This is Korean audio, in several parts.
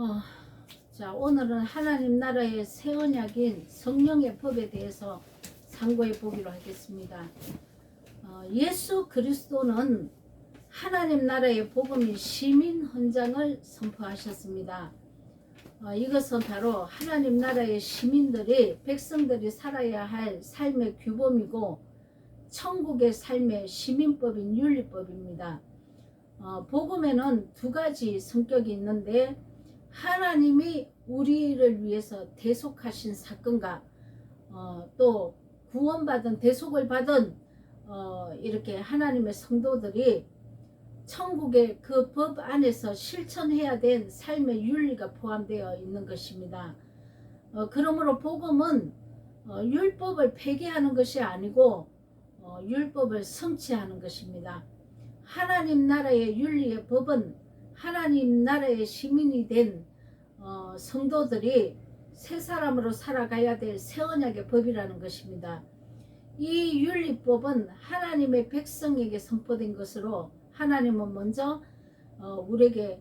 어, 자, 오늘은 하나님 나라의 새 언약인 성령의 법에 대해서 상고해 보기로 하겠습니다. 예수 그리스도는 하나님 나라의 복음인 시민 헌장을 선포하셨습니다. 이것은 바로 하나님 나라의 시민들이, 백성들이 살아야 할 삶의 규범이고 천국의 삶의 시민법인 윤리법입니다. 복음에는 두 가지 성격이 있는데, 하나님이 우리를 위해서 대속하신 사건과 또 구원받은, 대속을 받은 이렇게 하나님의 성도들이 천국의 그 법 안에서 실천해야 된 삶의 윤리가 포함되어 있는 것입니다. 그러므로 복음은 율법을 폐기하는 것이 아니고 율법을 성취하는 것입니다. 하나님 나라의 윤리의 법은 하나님 나라의 시민이 된 성도들이 새 사람으로 살아가야 될 새 언약의 법이라는 것입니다. 이 윤리법은 하나님의 백성에게 선포된 것으로, 하나님은 먼저 우리에게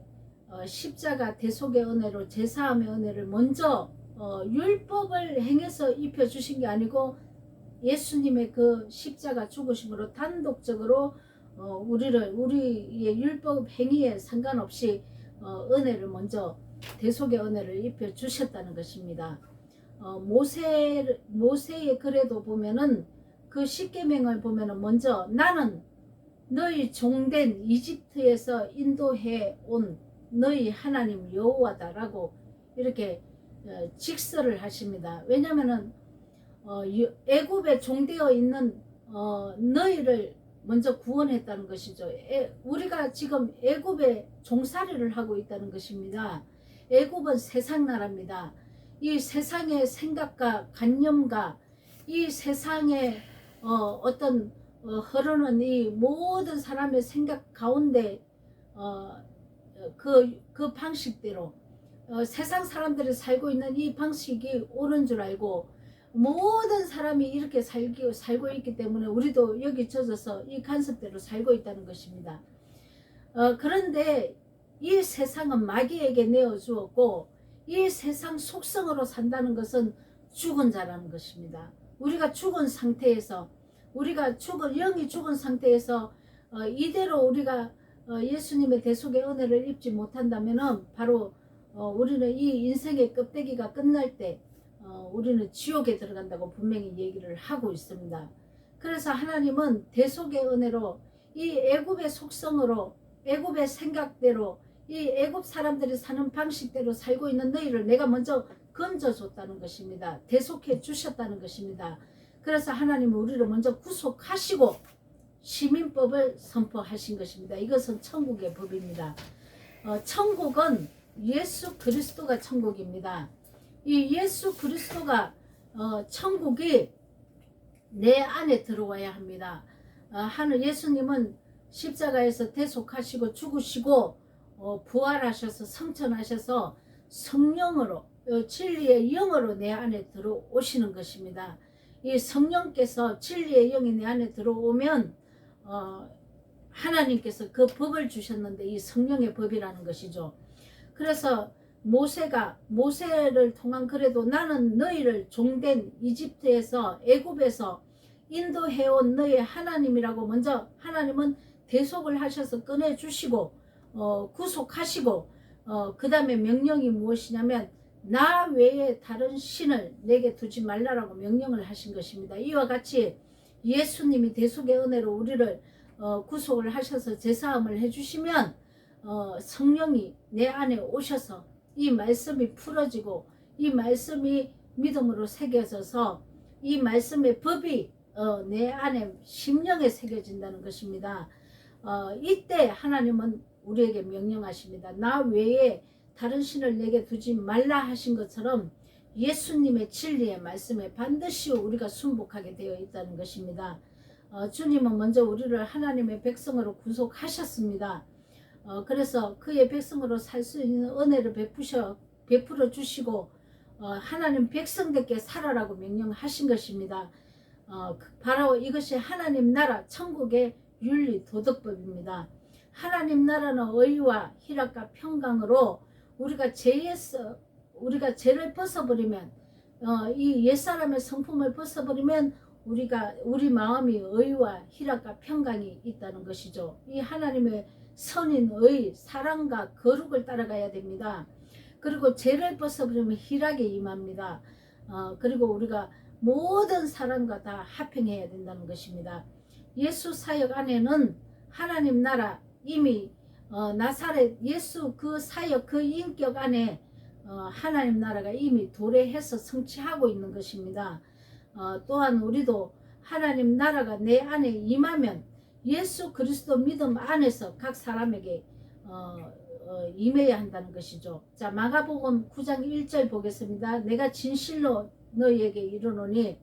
십자가 대속의 은혜로 제사함의 은혜를 먼저 율법을 행해서 입혀주신 게 아니고, 예수님의 그 십자가 죽으심으로 단독적으로 우리의 율법 행위에 상관없이 은혜를 먼저, 대속의 은혜를 입혀 주셨다는 것입니다. 모세의 글에도 보면은, 그 십계명을 보면은 먼저 나는 너희 종된 이집트에서 인도해 온 너희 하나님 여호와다라고 이렇게 직설을 하십니다. 왜냐면은 애굽에 종되어 있는 너희를 먼저 구원했다는 것이죠. 우리가 지금 애굽에 종살이를 하고 있다는 것입니다. 애굽은 세상 나라입니다. 이 세상의 생각과 관념과 이 세상의 어떤 흐르는 이 모든 사람의 생각 가운데 그 방식대로 세상 사람들이 살고 있는 이 방식이 옳은 줄 알고 모든 사람이 이렇게 살고 있기 때문에 우리도 여기 젖어서 이 간섭대로 살고 있다는 것입니다. 그런데 이 세상은 마귀에게 내어주었고, 이 세상 속성으로 산다는 것은 죽은 자라는 것입니다. 우리가 죽은 상태에서, 영이 죽은 상태에서 이대로 우리가 예수님의 대속의 은혜를 입지 못한다면 바로 우리는 이 인생의 껍데기가 끝날 때 우리는 지옥에 들어간다고 분명히 얘기를 하고 있습니다. 그래서 하나님은 대속의 은혜로 이 애굽의 속성으로, 애굽의 생각대로, 이 애굽 사람들이 사는 방식대로 살고 있는 너희를 내가 먼저 건져줬다는 것입니다. 대속해 주셨다는 것입니다. 그래서 하나님은 우리를 먼저 구속하시고 시민법을 선포하신 것입니다. 이것은 천국의 법입니다. 천국은 예수 그리스도가 천국입니다. 이 예수 그리스도가 천국이 내 안에 들어와야 합니다. 예수님은 십자가에서 대속하시고 죽으시고 부활하셔서 성천하셔서 성령으로, 진리의 영으로 내 안에 들어오시는 것입니다. 이 성령께서, 진리의 영이 내 안에 들어오면 하나님께서 그 법을 주셨는데, 이 성령의 법이라는 것이죠. 그래서 모세를 통한 글에도 나는 너희를 종된 이집트에서, 애굽에서 인도해온 너희 하나님이라고 먼저 하나님은 대속을 하셔서 꺼내주시고 구속하시고 그 다음에 명령이 무엇이냐면 나 외에 다른 신을 내게 두지 말라라고 명령을 하신 것입니다. 이와 같이 예수님이 대속의 은혜로 우리를 구속을 하셔서 제사함을 해주시면 성령이 내 안에 오셔서 이 말씀이 풀어지고 이 말씀이 믿음으로 새겨져서 이 말씀의 법이 내 안에 심령에 새겨진다는 것입니다. 이때 하나님은 우리에게 명령하십니다. 나 외에 다른 신을 내게 두지 말라 하신 것처럼 예수님의 진리의 말씀에 반드시 우리가 순복하게 되어 있다는 것입니다. 주님은 먼저 우리를 하나님의 백성으로 구속하셨습니다. 그래서 그의 백성으로 살 수 있는 은혜를 베풀어 주시고 하나님 백성들께 살아라고 명령하신 것입니다. 바로 이것이 하나님 나라 천국의 윤리 도덕법입니다. 하나님 나라는 의와 희락과 평강으로 우리가 죄를 벗어버리면 이 옛사람의 성품을 벗어버리면 우리 마음이 의와 희락과 평강이 있다는 것이죠. 이 하나님의 선인의 사랑과 거룩을 따라가야 됩니다. 그리고 죄를 벗어버리면 희락이 임합니다. 그리고 우리가 모든 사람과 다 합행해야 된다는 것입니다. 예수 사역 안에는 하나님 나라 이미 나사렛 예수 그 사역 그 인격 안에 하나님 나라가 이미 도래해서 성취하고 있는 것입니다. 또한 우리도 하나님 나라가 내 안에 임하면 예수 그리스도 믿음 안에서 각 사람에게 임해야 한다는 것이죠. 자, 마가복음 9장 1절 보겠습니다. 내가 진실로 너희에게 이르노니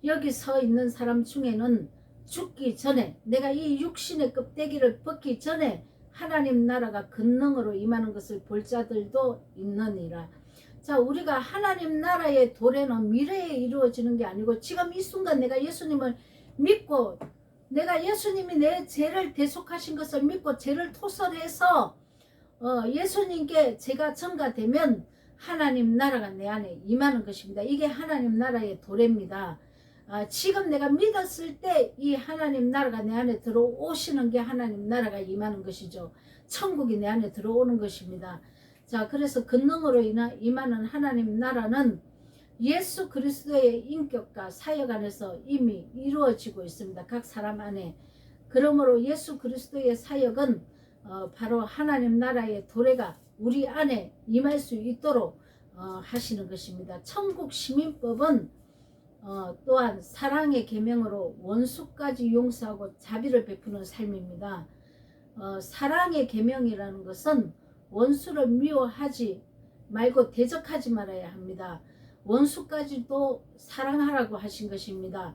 여기 서 있는 사람 중에는 죽기 전에 내가 이 육신의 껍데기를 벗기 전에 하나님 나라가 권능으로 임하는 것을 볼 자들도 있느니라. 자, 우리가 하나님 나라의 도래는 미래에 이루어지는 게 아니고 지금 이 순간 내가 예수님을 믿고 내가 예수님이 내 죄를 대속하신 것을 믿고 죄를 토설해서 예수님께 제가 전가되면 하나님 나라가 내 안에 임하는 것입니다. 이게 하나님 나라의 도래입니다. 지금 내가 믿었을 때 이 하나님 나라가 내 안에 들어오시는 게 하나님 나라가 임하는 것이죠. 천국이 내 안에 들어오는 것입니다. 자, 그래서 권능으로 임하는 하나님 나라는 예수 그리스도의 인격과 사역 안에서 이미 이루어지고 있습니다. 각 사람 안에. 그러므로 예수 그리스도의 사역은 바로 하나님 나라의 도래가 우리 안에 임할 수 있도록 하시는 것입니다. 천국 시민법은 또한 사랑의 계명으로 원수까지 용서하고 자비를 베푸는 삶입니다. 사랑의 계명이라는 것은 원수를 미워하지 말고 대적하지 말아야 합니다. 원수까지도 사랑하라고 하신 것입니다.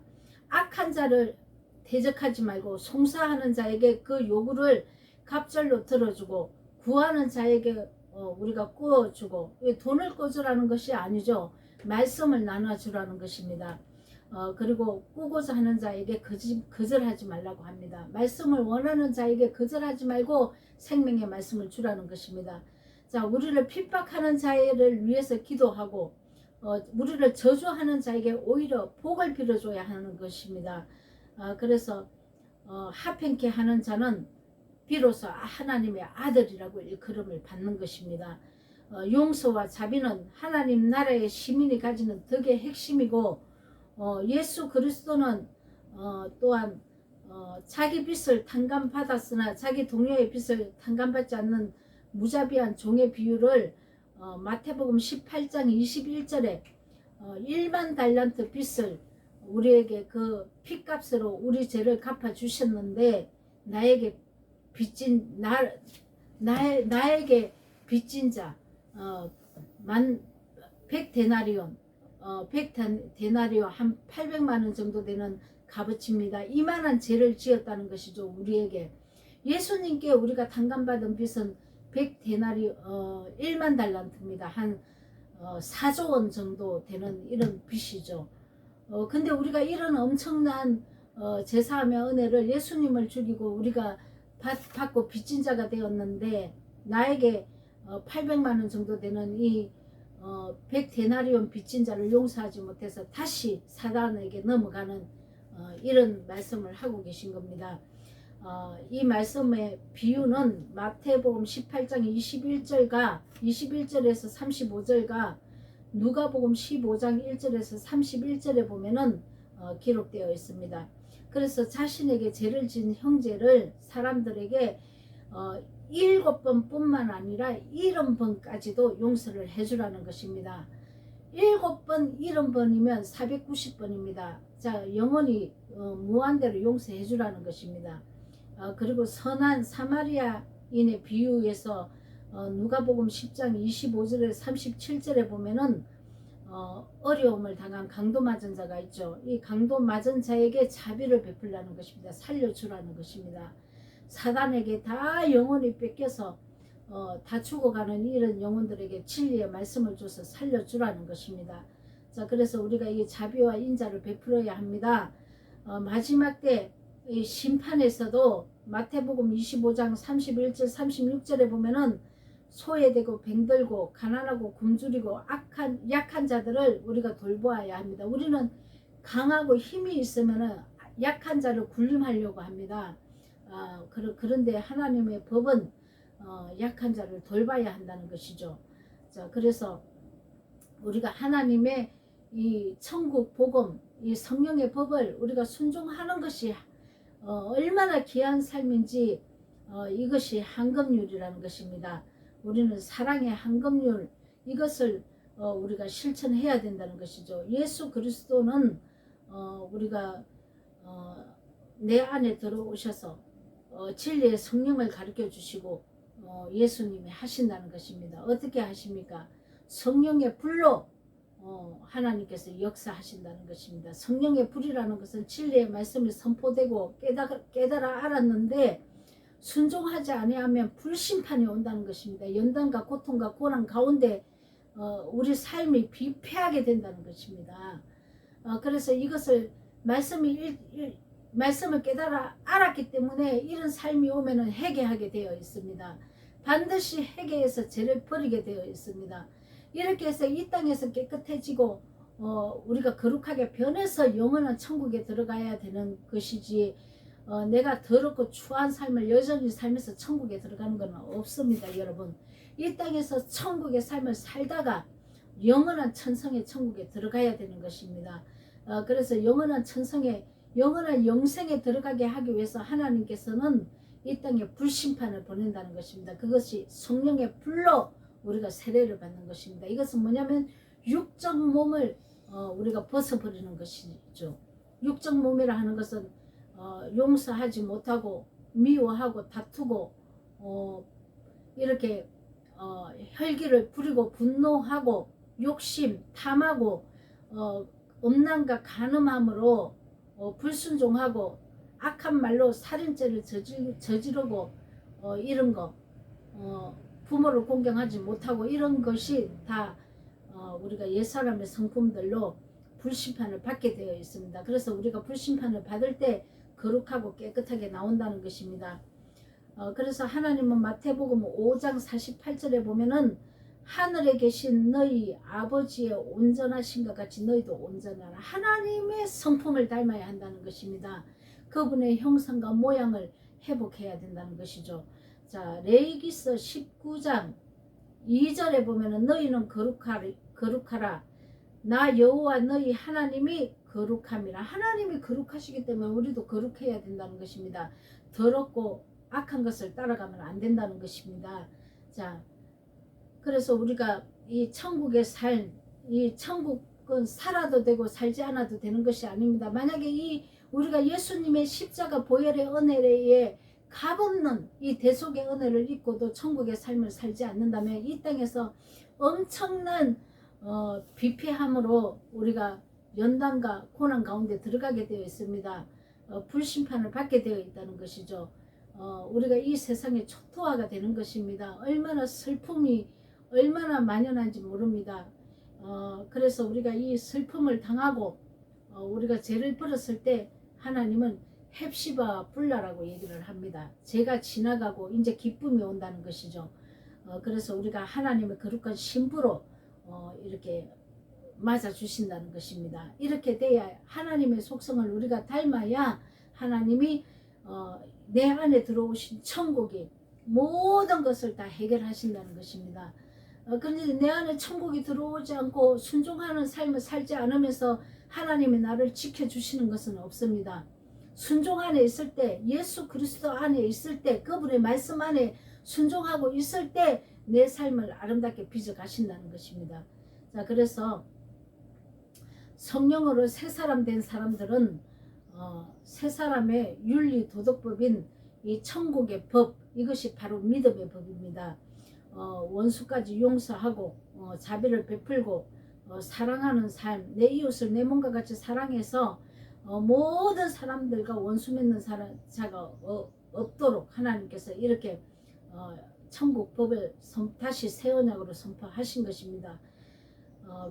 악한 자를 대적하지 말고 송사하는 자에게 그 요구를 갑절로 들어주고 구하는 자에게 우리가 꾸어주고, 돈을 꿔주라는 것이 아니죠. 말씀을 나눠주라는 것입니다. 그리고 꾸고자 하는 자에게 거절하지 말라고 합니다. 말씀을 원하는 자에게 거절하지 말고 생명의 말씀을 주라는 것입니다. 자, 우리를 핍박하는 자를 위해서 기도하고 우리를 저주하는 자에게 오히려 복을 빌어줘야 하는 것입니다. 그래서 합행케 하는 자는 비로소 하나님의 아들이라고 일컬음을 받는 것입니다. 용서와 자비는 하나님 나라의 시민이 가지는 덕의 핵심이고 예수 그리스도는 또한 자기 빚을 탕감받았으나 자기 동료의 빚을 탕감받지 않는 무자비한 종의 비유를 마태복음 18장 21절에 1만 달란트 빚을 우리에게 그 핏값으로 우리 죄를 갚아주셨는데 나에게 빚진 자 100데나리온 100데나리온 한 800만원 정도 되는 값어치입니다. 이만한 죄를 지었다는 것이죠. 우리에게 예수님께 우리가 탕감받은 빚은 100데나리 1만 달란트입니다. 한 4조 원 정도 되는 이런 빚이죠. 근데 우리가 이런 엄청난 제사하며 은혜를 예수님을 죽이고 우리가 받고 빚진 자가 되었는데 나에게 800만원 정도 되는 이 100데나리온 빚진 자를 용서하지 못해서 다시 사단에게 넘어가는 이런 말씀을 하고 계신 겁니다. 이 말씀의 비유는 마태복음 18장 21절에서 35절과 누가복음 15장 1절에서 31절에 보면은 기록되어 있습니다. 그래서 자신에게 죄를 지은 형제를 사람들에게 7번 뿐만 아니라 70번까지도 용서를 해주라는 것입니다. 7번 70번이면 490번입니다. 자, 영원히 무한대로 용서해 주라는 것입니다. 그리고 선한 사마리아인의 비유에서 누가복음 10장 25절에 37절에 보면은 어려움을 당한 강도 맞은 자가 있죠. 이 강도 맞은 자에게 자비를 베풀라는 것입니다. 살려주라는 것입니다. 사단에게 다 영혼이 뺏겨서 다 죽어가는 이런 영혼들에게 진리의 말씀을 줘서 살려주라는 것입니다. 자, 그래서 우리가 이 자비와 인자를 베풀어야 합니다. 마지막 때 이 심판에서도 마태복음 25장 31절 36절에 보면은 소외되고 병들고 가난하고 굶주리고 약한 자들을 우리가 돌보아야 합니다. 우리는 강하고 힘이 있으면 약한 자를 군림하려고 합니다. 그런데 하나님의 법은 약한 자를 돌봐야 한다는 것이죠. 자, 그래서 우리가 하나님의 이 천국 복음, 이 성령의 법을 우리가 순종하는 것이 얼마나 귀한 삶인지 이것이 황금률이라는 것입니다. 우리는 사랑의 황금률, 이것을 우리가 실천해야 된다는 것이죠. 예수 그리스도는 우리가 내 안에 들어오셔서 진리의 성령을 가르쳐 주시고 예수님이 하신다는 것입니다. 어떻게 하십니까? 성령의 불로 하나님께서 역사하신다는 것입니다. 성령의 불이라는 것은 진리의 말씀이 선포되고 깨달아 알았는데 순종하지 아니하면 불심판이 온다는 것입니다. 연단과 고통과 고난 가운데 우리 삶이 비패하게 된다는 것입니다. 그래서 이것을 말씀을 깨달아 알았기 때문에 이런 삶이 오면은 회개하게 되어 있습니다. 반드시 회개해서 죄를 버리게 되어 있습니다. 이렇게 해서 이 땅에서 깨끗해지고 우리가 거룩하게 변해서 영원한 천국에 들어가야 되는 것이지 내가 더럽고 추한 삶을 여전히 살면서 천국에 들어가는 건 없습니다. 여러분, 이 땅에서 천국의 삶을 살다가 영원한 천성의 천국에 들어가야 되는 것입니다. 그래서 영원한 천성에 영원한 영생에 들어가게 하기 위해서 하나님께서는 이 땅에 불심판을 보낸다는 것입니다. 그것이 성령의 불로 우리가 세례를 받는 것입니다. 이것은 뭐냐면 육적 몸을 우리가 벗어버리는 것이죠. 육적 몸이라 하는 것은 용서하지 못하고 미워하고 다투고 이렇게 혈기를 부리고 분노하고 욕심 탐하고 음란과 간음함으로 불순종하고 악한 말로 살인죄를 저지르고 이런 거 부모를 공경하지 못하고 이런 것이 다 우리가 옛사람의 성품들로 불심판을 받게 되어 있습니다. 그래서 우리가 불심판을 받을 때 거룩하고 깨끗하게 나온다는 것입니다. 그래서 하나님은 마태복음 5장 48절에 보면은 하늘에 계신 너희 아버지의 온전하신 것 같이 너희도 온전하라. 하나님의 성품을 닮아야 한다는 것입니다. 그분의 형상과 모양을 회복해야 된다는 것이죠. 자, 레위기서 19장 2절에 보면은 너희는 거룩하라. 나 여호와 너희 하나님이 거룩함이라. 하나님이 거룩하시기 때문에 우리도 거룩해야 된다는 것입니다. 더럽고 악한 것을 따라가면 안 된다는 것입니다. 자, 그래서 우리가 이 천국의 삶, 이 천국은 살아도 되고 살지 않아도 되는 것이 아닙니다. 만약에 우리가 예수님의 십자가 보혈의 은혜에 값없는 이 대속의 은혜를 입고도 천국의 삶을 살지 않는다면 이 땅에서 엄청난 비패함으로 우리가 연단과 고난 가운데 들어가게 되어 있습니다. 불심판을 받게 되어 있다는 것이죠. 우리가 이 세상에 초토화가 되는 것입니다. 얼마나 슬픔이 얼마나 만연한지 모릅니다. 그래서 우리가 이 슬픔을 당하고 우리가 죄를 벌었을 때 하나님은 헵시바 불라라고 얘기를 합니다. 죄가 지나가고 이제 기쁨이 온다는 것이죠. 그래서 우리가 하나님의 거룩한 신부로 이렇게 맞아 주신다는 것입니다. 이렇게 돼야 하나님의 속성을 우리가 닮아야 하나님이 내 안에 들어오신 천국이 모든 것을 다 해결하신다는 것입니다. 그런데 내 안에 천국이 들어오지 않고 순종하는 삶을 살지 않으면서 하나님이 나를 지켜주시는 것은 없습니다. 순종 안에 있을 때, 예수 그리스도 안에 있을 때, 그분의 말씀 안에 순종하고 있을 때 내 삶을 아름답게 빚어 가신다는 것입니다. 자, 그래서 성령으로 새 사람 된 사람들은 새 사람의 윤리 도덕법인 이 천국의 법, 이것이 바로 믿음의 법입니다. 원수까지 용서하고 자비를 베풀고 사랑하는 삶, 내 이웃을 내 몸과 같이 사랑해서 모든 사람들과 원수 맺는 자가 없도록 하나님께서 이렇게 천국 법을 다시 새 언약으로 선포하신 것입니다.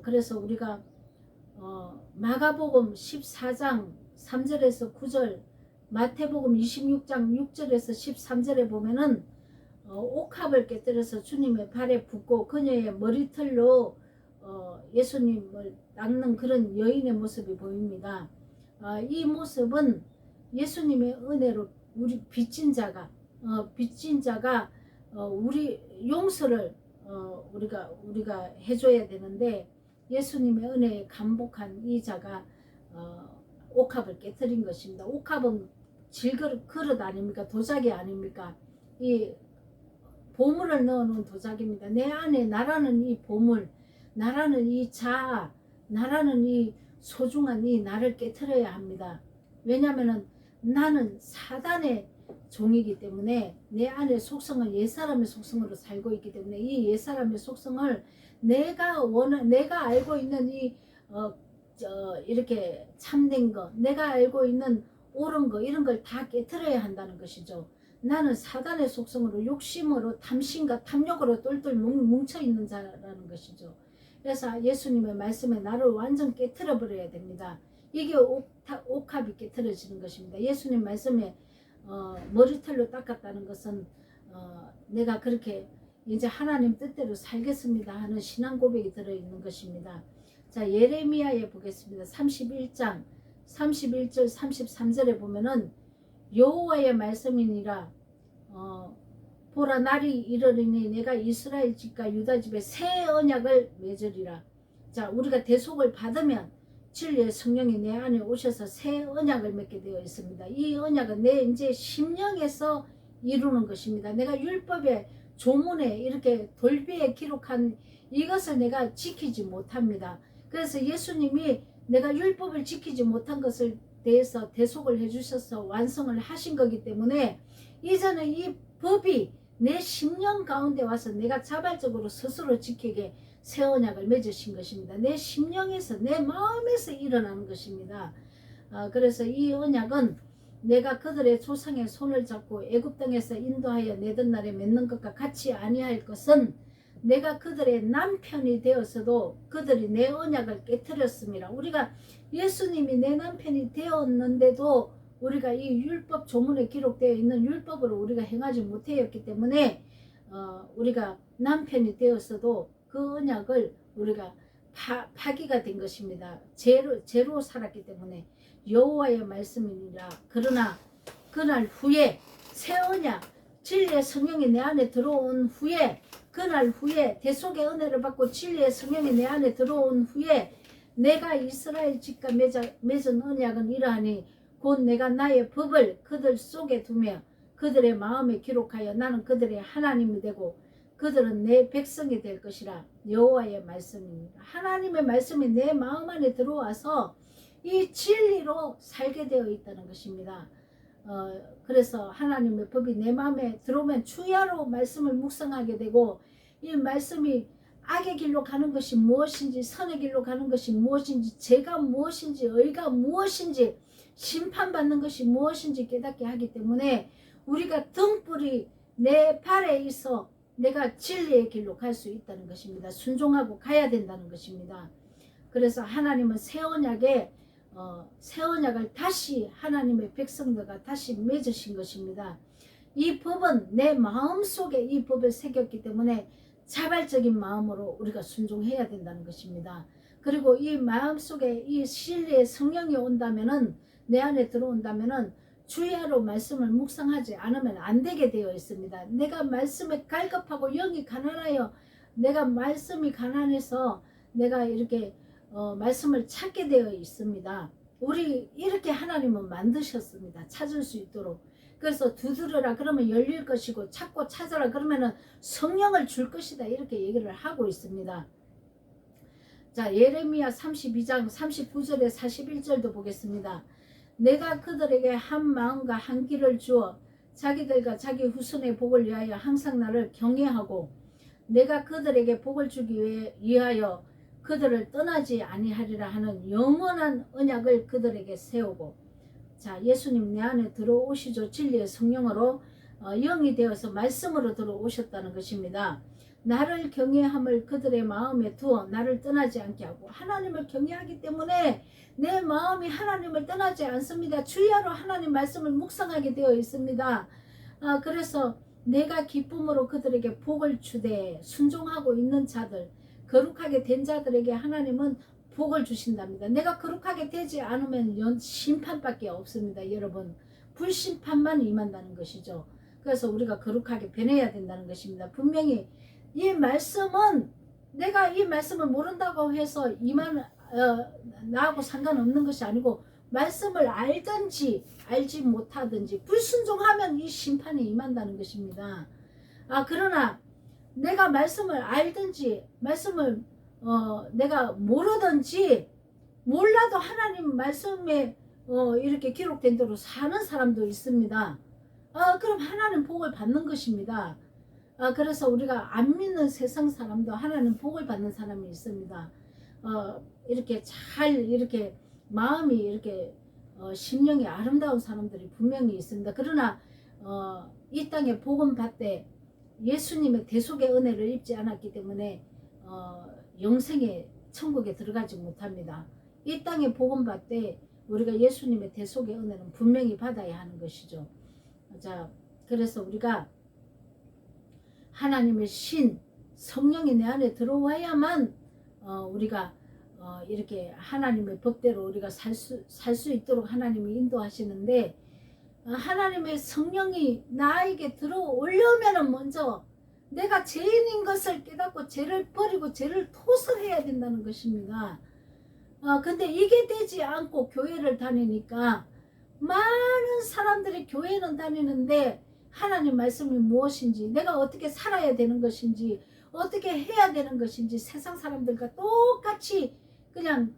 그래서 우리가 마가복음 14장 3절에서 9절, 마태복음 26장 6절에서 13절에 보면은 옥합을 깨뜨려서 주님의 발에 붓고 그녀의 머리털로 예수님을 닦는 그런 여인의 모습이 보입니다. 이 모습은 예수님의 은혜로 우리 빚진 자가 우리 용서를 우리가 해줘야 되는데, 예수님의 은혜에 감복한 이 자가 옥합을 깨뜨린 것입니다. 옥합은 질그릇 아닙니까? 도자기 아닙니까? 이 보물을 넣어놓은 도자기입니다. 내 안에 나라는 이 보물, 나라는 이 자아, 나라는 이 소중한 이 나를 깨트려야 합니다. 왜냐하면 나는 사단의 종이기 때문에 내 안의 속성은 옛사람의 속성으로 살고 있기 때문에 이 옛사람의 속성을 내가 알고 있는 이 이렇게 참된 거, 내가 알고 있는 옳은 거, 이런 걸 다 깨트려야 한다는 것이죠. 나는 사단의 속성으로 욕심으로 탐심과 탐욕으로 똘똘 뭉쳐있는 자라는 것이죠. 그래서 예수님의 말씀에 나를 완전 깨트려 버려야 됩니다. 이게 옥합이 깨트려지는 것입니다. 예수님 말씀에 머리털로 닦았다는 것은 내가 그렇게 이제 하나님 뜻대로 살겠습니다 하는 신앙 고백이 들어있는 것입니다. 자, 예레미야에 보겠습니다. 31장 31절 33절에 보면은 여호와의 말씀이니라 보라 날이 이르리니 내가 이스라엘 집과 유다 집에 새 언약을 맺으리라. 자, 우리가 대속을 받으면 진리의 성령이 내 안에 오셔서 새 언약을 맺게 되어 있습니다. 이 언약은 내 이제 심령에서 이루는 것입니다. 내가 율법의 조문에 이렇게 돌비에 기록한 이것을 내가 지키지 못합니다. 그래서 예수님이 내가 율법을 지키지 못한 것을 대해서 대속을 해주셔서 완성을 하신 거기 때문에 이제는 이 법이 내 심령 가운데 와서 내가 자발적으로 스스로 지키게 새 언약을 맺으신 것입니다. 내 심령에서 내 마음에서 일어나는 것입니다. 그래서 이 언약은 내가 그들의 조상의 손을 잡고 애굽 땅에서 인도하여 내던 날에 맺는 것과 같이 아니할 것은 내가 그들의 남편이 되었어도 그들이 내 언약을 깨뜨렸습니다. 우리가 예수님이 내 남편이 되었는데도 우리가 이 율법 조문에 기록되어 있는 율법으로 우리가 행하지 못하였기 때문에 우리가 남편이 되었어도 그 언약을 우리가 파기가 된 것입니다. 죄로 살았기 때문에 여호와의 말씀이니라. 그러나 그날 후에 새 언약 진리의 성령이 내 안에 들어온 후에, 그날 후에 대속의 은혜를 받고 진리의 성령이 내 안에 들어온 후에 내가 이스라엘 집과 맺은 언약은 이러하니 곧 내가 나의 법을 그들 속에 두며 그들의 마음에 기록하여 나는 그들의 하나님이 되고 그들은 내 백성이 될 것이라. 여호와의 말씀입니다. 하나님의 말씀이 내 마음 안에 들어와서 이 진리로 살게 되어 있다는 것입니다. 그래서 하나님의 법이 내 마음에 들어오면 주야로 말씀을 묵상하게 되고, 이 말씀이 악의 길로 가는 것이 무엇인지 선의 길로 가는 것이 무엇인지 죄가 무엇인지 의가 무엇인지 심판받는 것이 무엇인지 깨닫게 하기 때문에 우리가 등불이 내 발에 있어 내가 진리의 길로 갈 수 있다는 것입니다. 순종하고 가야 된다는 것입니다. 그래서 하나님은 새 언약을 다시 하나님의 백성들과 다시 맺으신 것입니다. 이 법은 내 마음속에 이 법을 새겼기 때문에 자발적인 마음으로 우리가 순종해야 된다는 것입니다. 그리고 이 마음속에 이 진리의 성령이 온다면은, 내 안에 들어온다면은 주야로 말씀을 묵상하지 않으면 안 되게 되어 있습니다. 내가 말씀에 갈급하고 영이 가난하여 내가 말씀이 가난해서 내가 이렇게 말씀을 찾게 되어 있습니다. 우리 이렇게 하나님은 만드셨습니다. 찾을 수 있도록. 그래서 두드려라 그러면 열릴 것이고 찾고 찾아라 그러면은 성령을 줄 것이다, 이렇게 얘기를 하고 있습니다. 자, 예레미야 32장 39절에 41절도 보겠습니다. 내가 그들에게 한 마음과 한 길을 주어 자기들과 자기 후손의 복을 위하여 항상 나를 경외하고 내가 그들에게 복을 주기 위하여 그들을 떠나지 아니하리라 하는 영원한 언약을 그들에게 세우고. 자, 예수님 내 안에 들어오시죠. 진리의 성령으로 영이 되어서 말씀으로 들어오셨다는 것입니다. 나를 경외함을 그들의 마음에 두어 나를 떠나지 않게 하고, 하나님을 경외하기 때문에 내 마음이 하나님을 떠나지 않습니다. 주야로 하나님 말씀을 묵상하게 되어 있습니다. 그래서 내가 기쁨으로 그들에게 복을 주되 순종하고 있는 자들, 거룩하게 된 자들에게 하나님은 복을 주신답니다. 내가 거룩하게 되지 않으면 심판밖에 없습니다. 여러분, 불심판만 임한다는 것이죠. 그래서 우리가 거룩하게 변해야 된다는 것입니다. 분명히 이 말씀은 내가 이 말씀을 모른다고 해서 나하고 상관없는 것이 아니고, 말씀을 알든지 알지 못하든지 불순종하면 이 심판이 임한다는 것입니다. 그러나 내가 말씀을 알든지 말씀을 내가 모르든지 몰라도 하나님 말씀에 이렇게 기록된 대로 사는 사람도 있습니다. 그럼 하나님 복을 받는 것입니다. 그래서 우리가 안 믿는 세상 사람도 하나님 복을 받는 사람이 있습니다. 이렇게 잘 이렇게 마음이 이렇게 심령이 아름다운 사람들이 분명히 있습니다. 그러나 이 땅에 복음 받되 예수님의 대속의 은혜를 입지 않았기 때문에 영생의 천국에 들어가지 못합니다. 이 땅에 복음 받되 우리가 예수님의 대속의 은혜는 분명히 받아야 하는 것이죠. 자, 그래서 우리가 하나님의 신 성령이 내 안에 들어와야만 우리가 이렇게 하나님의 법대로 우리가 살 수 있도록 하나님이 인도하시는데, 하나님의 성령이 나에게 들어오려면 먼저 내가 죄인인 것을 깨닫고 죄를 버리고 죄를 토설해야 된다는 것입니다. 근데 이게 되지 않고 교회를 다니니까 많은 사람들이 교회는 다니는데 하나님 말씀이 무엇인지, 내가 어떻게 살아야 되는 것인지, 어떻게 해야 되는 것인지 세상 사람들과 똑같이 그냥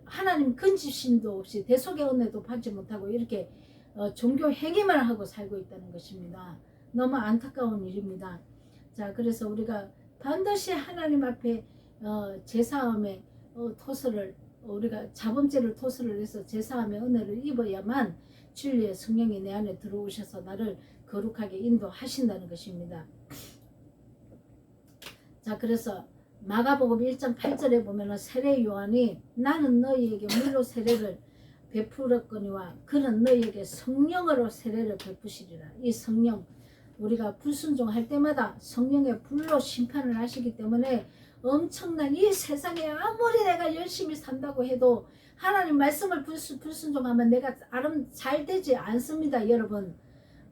하나님 근집심도 없이 대속의 은혜도 받지 못하고 이렇게 종교 행위만 하고 살고 있다는 것입니다. 너무 안타까운 일입니다. 자, 그래서 우리가 반드시 하나님 앞에 제사함의 토설을, 우리가 자범죄를 토설을 해서 제사함의 은혜를 입어야만 진리의 성령이 내 안에 들어오셔서 나를 거룩하게 인도하신다는 것입니다. 자, 그래서 마가복음 1장 8절에 보면은 세례 요한이 나는 너희에게 물로 세례를 베풀었거니와 그는 너희에게 성령으로 세례를 베푸시리라. 이 성령, 우리가 불순종할 때마다 성령의 불로 심판을 하시기 때문에 엄청난 이 세상에 아무리 내가 열심히 산다고 해도 하나님 말씀을 불순종하면 내가 잘 되지 않습니다. 여러분,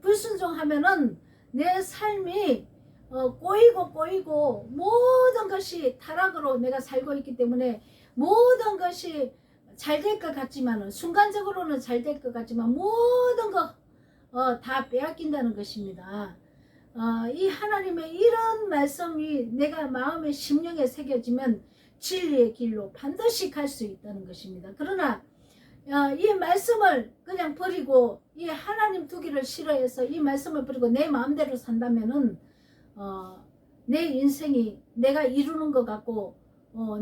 불순종하면은 내 삶이 꼬이고 모든 것이 타락으로 내가 살고 있기 때문에 모든 것이 잘 될 것 같지만은, 순간적으로는 잘 될 것 같지만 모든 거 다 빼앗긴다는 것입니다. 이 하나님의 이런 말씀이 내가 마음의 심령에 새겨지면 진리의 길로 반드시 갈 수 있다는 것입니다. 그러나 이 말씀을 그냥 버리고 이 하나님 두기를 싫어해서 이 말씀을 버리고 내 마음대로 산다면은 내 인생이 내가 이루는 것 같고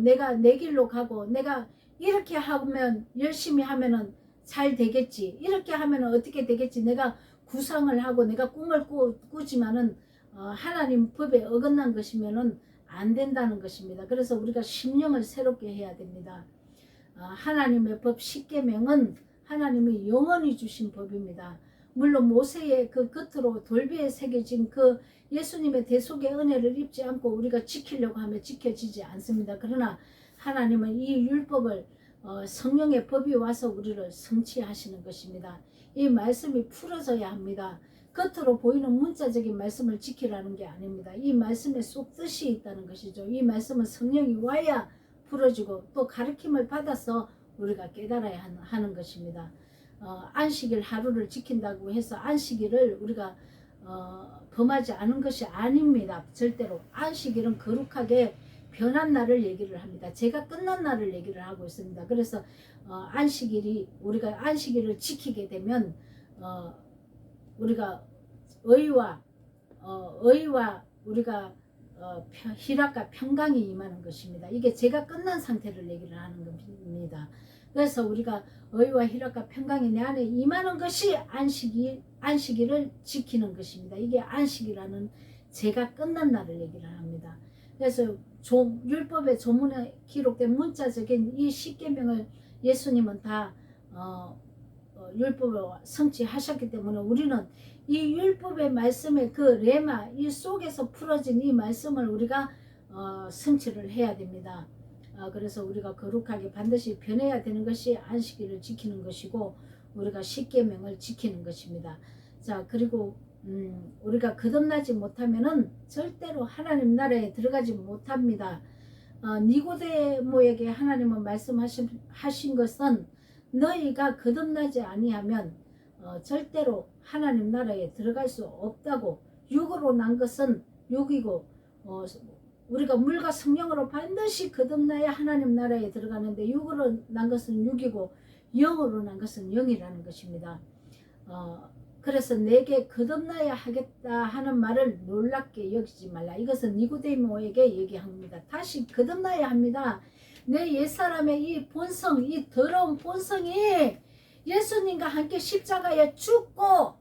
내가 내 길로 가고 내가 이렇게 하면 열심히 하면은 잘 되겠지, 이렇게 하면 어떻게 되겠지, 내가 구상을 하고 내가 꿈을 꾸지만은 하나님 법에 어긋난 것이면은 안 된다는 것입니다. 그래서 우리가 심령을 새롭게 해야 됩니다. 하나님의 법 10계명은 하나님이 영원히 주신 법입니다. 물론 모세의 그 겉으로 돌비에 새겨진 그 예수님의 대속의 은혜를 입지 않고 우리가 지키려고 하면 지켜지지 않습니다. 그러나 하나님은 이 율법을 성령의 법이 와서 우리를 성취하시는 것입니다. 이 말씀이 풀어져야 합니다. 겉으로 보이는 문자적인 말씀을 지키라는 게 아닙니다. 이 말씀에 속 뜻이 있다는 것이죠. 이 말씀은 성령이 와야 풀어지고 또 가르침을 받아서 우리가 깨달아야 하는 것입니다. 안식일 하루를 지킨다고 해서 안식일을 우리가 범하지 않은 것이 아닙니다. 절대로. 안식일은 거룩하게 변한 날을 얘기를 합니다. 제가 끝난 날을 얘기를 하고 있습니다. 그래서 우리가 안식일을 지키게 되면 우리가 의와 우리가 희락과 평강이 임하는 것입니다. 이게 제가 끝난 상태를 얘기를 하는 겁니다. 그래서 우리가 의와 희락과 평강이 내 안에 임하는 것이 안식일을 지키는 것입니다. 이게 안식이라는 제가 끝난 날을 얘기를 합니다. 그래서 율법의 조문에 기록된 문자적인 이 10계명을 예수님은 다 율법을 성취하셨기 때문에 우리는 이 율법의 말씀의 그 레마 이 속에서 풀어진 이 말씀을 우리가 성취를 해야 됩니다. 그래서 우리가 거룩하게 반드시 변해야 되는 것이 안식일을 지키는 것이고 우리가 십계명을 지키는 것입니다. 자, 그리고 우리가 거듭나지 못하면은 절대로 하나님 나라에 들어가지 못합니다. 니고데모에게 하나님은 말씀하신 것은 너희가 거듭나지 아니하면 절대로 하나님 나라에 들어갈 수 없다고. 육으로 난 것은 육이고 우리가 물과 성령으로 반드시 거듭나야 하나님 나라에 들어가는데 육으로 난 것은 육이고 영으로 난 것은 영이라는 것입니다. 그래서 내게 거듭나야 하겠다 하는 말을 놀랍게 여기지 말라. 이것은 니고데모에게 얘기합니다. 다시 거듭나야 합니다. 내 옛사람의 이 본성, 이 더러운 본성이 예수님과 함께 십자가에 죽고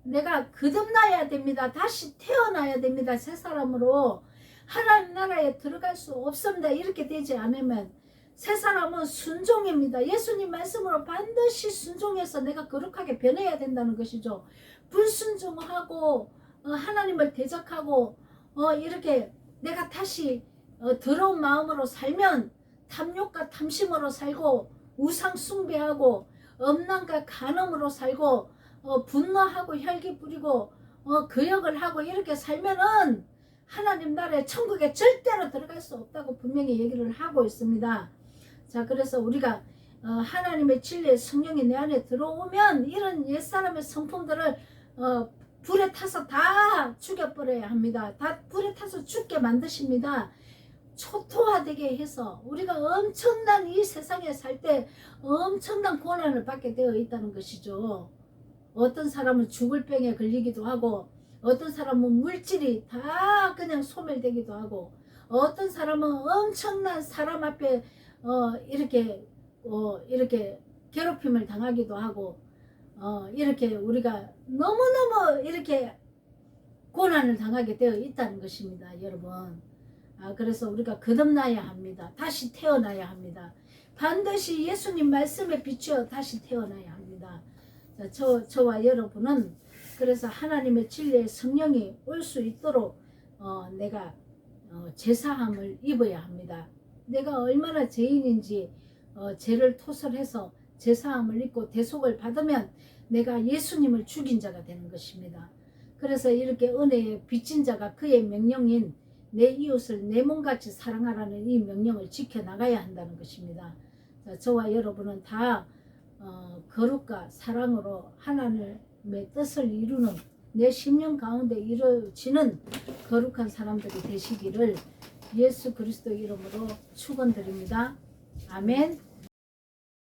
내가 거듭나야 됩니다. 다시 태어나야 됩니다. 새 사람으로 하나님 나라에 들어갈 수 없습니다. 이렇게 되지 않으면 새 사람은 순종입니다. 예수님 말씀으로 반드시 순종해서 내가 거룩하게 변해야 된다는 것이죠. 불순종하고 하나님을 대적하고 이렇게 내가 다시 더러운 마음으로 살면 탐욕과 탐심으로 살고 우상 숭배하고 엄난과 간음으로 살고 분노하고 혈기 부리고 거역을 하고 이렇게 살면은 하나님 나라에 천국에 절대로 들어갈 수 없다고 분명히 얘기를 하고 있습니다. 자, 그래서 우리가 하나님의 진리의 성령이 내 안에 들어오면 이런 옛사람의 성품들을 불에 타서 다 죽여버려야 합니다. 다 불에 타서 죽게 만드십니다. 초토화되게 해서 우리가 엄청난 이 세상에 살 때 엄청난 고난을 받게 되어 있다는 것이죠. 어떤 사람은 죽을 병에 걸리기도 하고 어떤 사람은 물질이 다 그냥 소멸되기도 하고 어떤 사람은 엄청난 사람 앞에 이렇게 괴롭힘을 당하기도 하고 이렇게 우리가 너무너무 이렇게 고난을 당하게 되어 있다는 것입니다. 여러분. 그래서 우리가 거듭나야 합니다. 다시 태어나야 합니다. 반드시 예수님 말씀에 비추어 다시 태어나야 합니다. 자, 저와 여러분은 그래서 하나님의 진리의 성령이 올 수 있도록 내가 제사함을 입어야 합니다. 내가 얼마나 죄인인지 죄를 토설해서 제사함을 입고 대속을 받으면 내가 예수님을 죽인 자가 되는 것입니다. 그래서 이렇게 은혜에 빚진 자가 그의 명령인 내 이웃을 내 몸같이 사랑하라는 이 명령을 지켜나가야 한다는 것입니다. 자, 저와 여러분은 다 거룩과 사랑으로 하나님의 뜻을 이루는 내 심령 가운데 이루어지는 거룩한 사람들이 되시기를 예수 그리스도 이름으로 축원드립니다. 아멘.